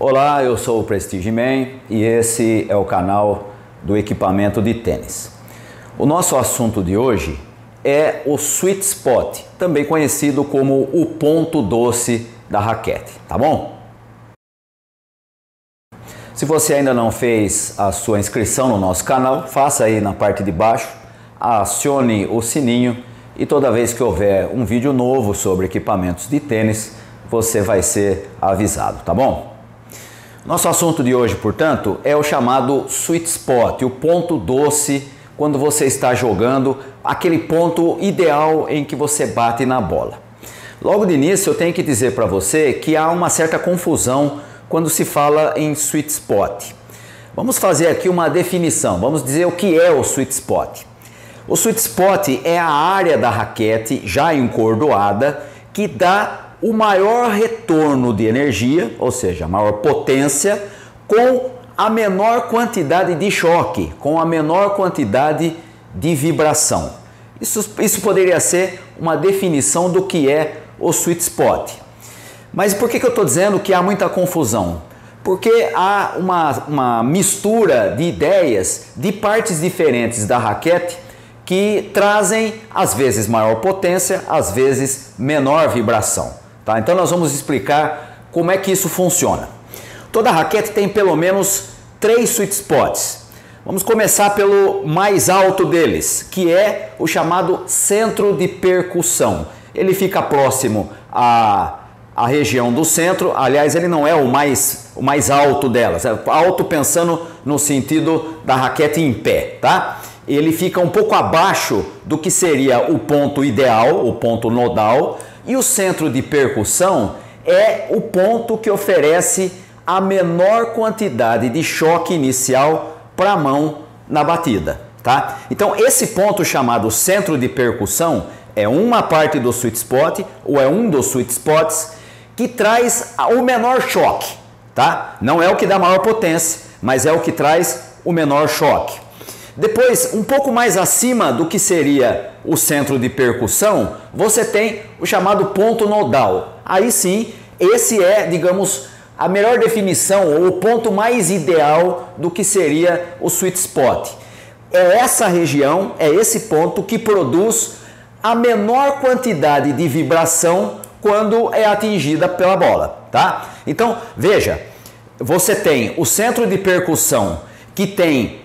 Olá, eu sou o Prestige Man e esse é o canal do equipamento de tênis. O nosso assunto de hoje é o sweet spot, também conhecido como o ponto doce da raquete, tá bom? Se você ainda não fez a sua inscrição no nosso canal, faça aí na parte de baixo, acione o sininho e toda vez que houver um vídeo novo sobre equipamentos de tênis, você vai ser avisado, tá bom? Nosso assunto de hoje, portanto, é o chamado sweet spot, o ponto doce quando você está jogando, aquele ponto ideal em que você bate na bola. Logo de início eu tenho que dizer para você que há uma certa confusão quando se fala em sweet spot. Vamos fazer aqui uma definição, vamos dizer o que é o sweet spot. O sweet spot é a área da raquete já encordoada que dá o maior retorno de energia, ou seja, a maior potência, com a menor quantidade de choque, com a menor quantidade de vibração. Isso poderia ser uma definição do que é o sweet spot. Mas por que eu estou dizendo que há muita confusão? Porque há uma mistura de ideias de partes diferentes da raquete que trazem, às vezes, maior potência, às vezes, menor vibração. Tá? Então nós vamos explicar como é que isso funciona. Toda raquete tem pelo menos 3 sweet spots. Vamos começar pelo mais alto deles, que é o chamado centro de percussão. Ele fica próximo à região do centro, aliás, ele não é o mais alto delas, é alto pensando no sentido da raquete em pé, tá? Ele fica um pouco abaixo do que seria o ponto ideal, o ponto nodal, e o centro de percussão é o ponto que oferece a menor quantidade de choque inicial para a mão na batida, tá? Então esse ponto chamado centro de percussão é uma parte do sweet spot, ou é um dos sweet spots, que traz o menor choque, tá? Não é o que dá maior potência, mas é o que traz o menor choque. Depois, um pouco mais acima do que seria o centro de percussão, você tem o chamado ponto nodal. Aí sim, esse é, digamos, a melhor definição ou o ponto mais ideal do que seria o sweet spot. É essa região, é esse ponto que produz a menor quantidade de vibração quando é atingida pela bola, tá? Então, veja, você tem o centro de percussão que tem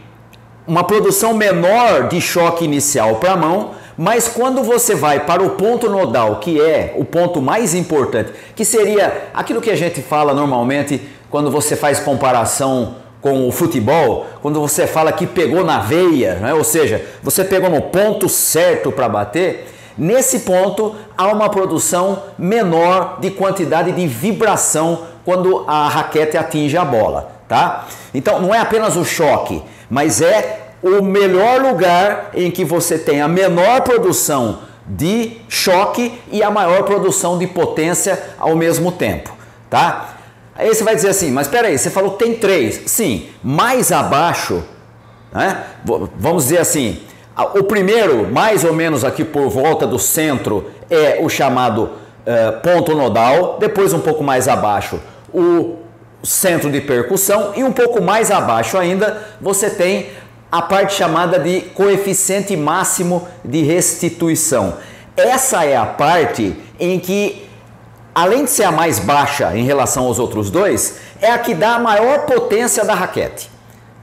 uma produção menor de choque inicial para a mão, mas quando você vai para o ponto nodal, que é o ponto mais importante, que seria aquilo que a gente fala normalmente quando você faz comparação com o futebol, quando você fala que pegou na veia, né? Ou seja, você pegou no ponto certo para bater, nesse ponto há uma produção menor de quantidade de vibração quando a raquete atinge a bola, tá? Então não é apenas o choque, mas é o melhor lugar em que você tem a menor produção de choque e a maior produção de potência ao mesmo tempo, tá? Aí você vai dizer assim, mas espera aí, você falou que tem 3. Sim, mais abaixo, né? Vamos dizer assim, o primeiro, mais ou menos aqui por volta do centro, é o chamado ponto nodal, depois um pouco mais abaixo o centro de percussão e um pouco mais abaixo ainda você tem a parte chamada de coeficiente máximo de restituição. Essa é a parte em que, além de ser a mais baixa em relação aos outros dois, é a que dá a maior potência da raquete,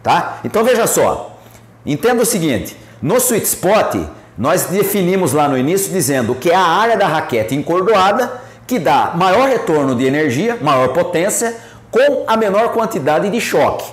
tá? Então veja só, entenda o seguinte, no sweet spot nós definimos lá no início dizendo que é a área da raquete encordoada que dá maior retorno de energia, maior potência, com a menor quantidade de choque.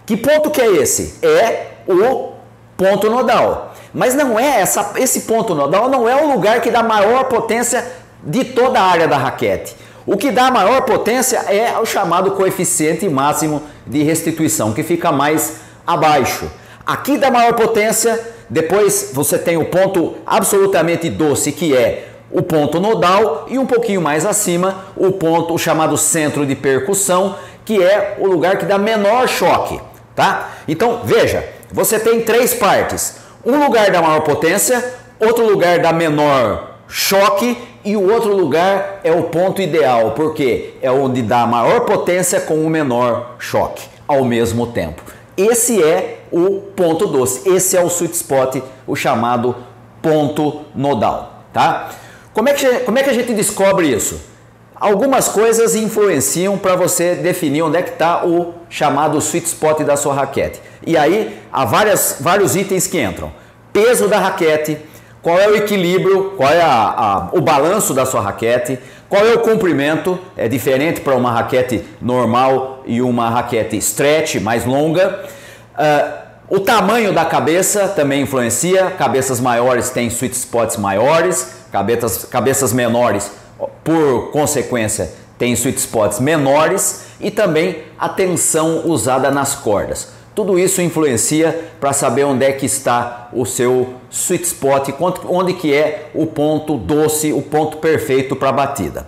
Que ponto que é esse? É o ponto nodal. Mas não é esse ponto nodal não é o lugar que dá maior potência de toda a área da raquete. O que dá maior potência é o chamado coeficiente máximo de restituição, que fica mais abaixo. Aqui dá maior potência, depois você tem o ponto absolutamente doce, que é o ponto nodal, e um pouquinho mais acima o chamado centro de percussão, que é o lugar que dá menor choque, tá? Então veja, você tem 3 partes, um lugar da maior potência, outro lugar da menor choque e o outro lugar é o ponto ideal, porque é onde dá a maior potência com o menor choque ao mesmo tempo. Esse é o ponto doce, esse é o sweet spot, o chamado ponto nodal, tá? Como é que a gente descobre isso? Algumas coisas influenciam para você definir onde é que está o chamado sweet spot da sua raquete. E aí há vários itens que entram. Peso da raquete, qual é o equilíbrio, qual é o balanço da sua raquete, qual é o comprimento, é diferente para uma raquete normal e uma raquete stretch, mais longa. O tamanho da cabeça também influencia, cabeças maiores têm sweet spots maiores, cabeças menores, por consequência, têm sweet spots menores, e também a tensão usada nas cordas. Tudo isso influencia para saber onde é que está o seu sweet spot, onde que é o ponto doce, o ponto perfeito para a batida.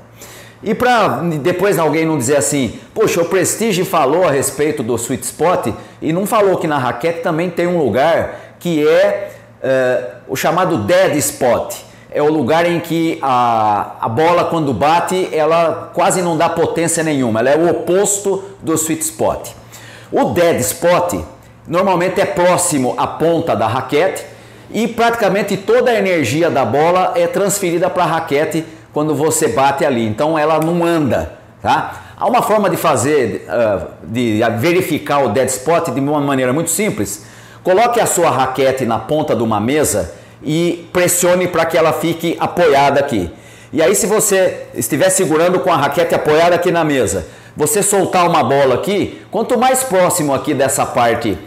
E para depois alguém não dizer assim, poxa, o Prestige falou a respeito do sweet spot e não falou que na raquete também tem um lugar que é o chamado dead spot. É o lugar em que a bola, quando bate, ela quase não dá potência nenhuma, ela é o oposto do sweet spot. O dead spot normalmente é próximo à ponta da raquete e praticamente toda a energia da bola é transferida para a raquete quando você bate ali, então ela não anda, tá? Há uma forma de fazer, de verificar o dead spot de uma maneira muito simples. Coloque a sua raquete na ponta de uma mesa e pressione para que ela fique apoiada aqui. E aí, se você estiver segurando com a raquete apoiada aqui na mesa, você soltar uma bola aqui, quanto mais próximo aqui dessa parte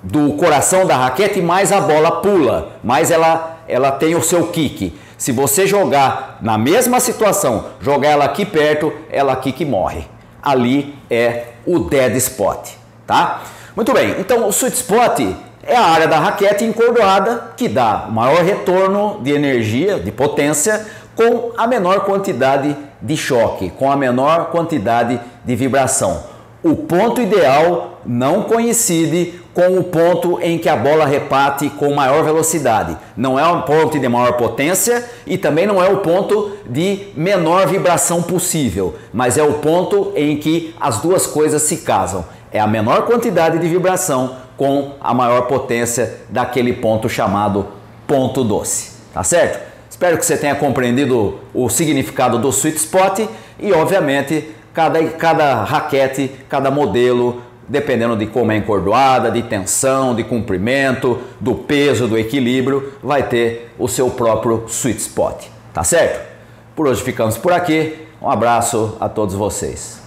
do coração da raquete, mais a bola pula, mais ela tem o seu kick. Se você jogar na mesma situação, jogar ela aqui perto, ela aqui que morre. Ali é o dead spot, tá? Muito bem, então o sweet spot é a área da raquete encordoada que dá o maior retorno de energia, de potência, com a menor quantidade de choque, com a menor quantidade de vibração. O ponto ideal não coincide com o ponto em que a bola repate com maior velocidade. Não é um ponto de maior potência e também não é o ponto de menor vibração possível, mas é o ponto em que as duas coisas se casam. É a menor quantidade de vibração com a maior potência daquele ponto chamado ponto doce. Tá certo? Espero que você tenha compreendido o significado do sweet spot e, obviamente, cada raquete, cada modelo, dependendo de como é encordoada, de tensão, de comprimento, do peso, do equilíbrio, vai ter o seu próprio sweet spot. Tá certo? Por hoje ficamos por aqui. Um abraço a todos vocês.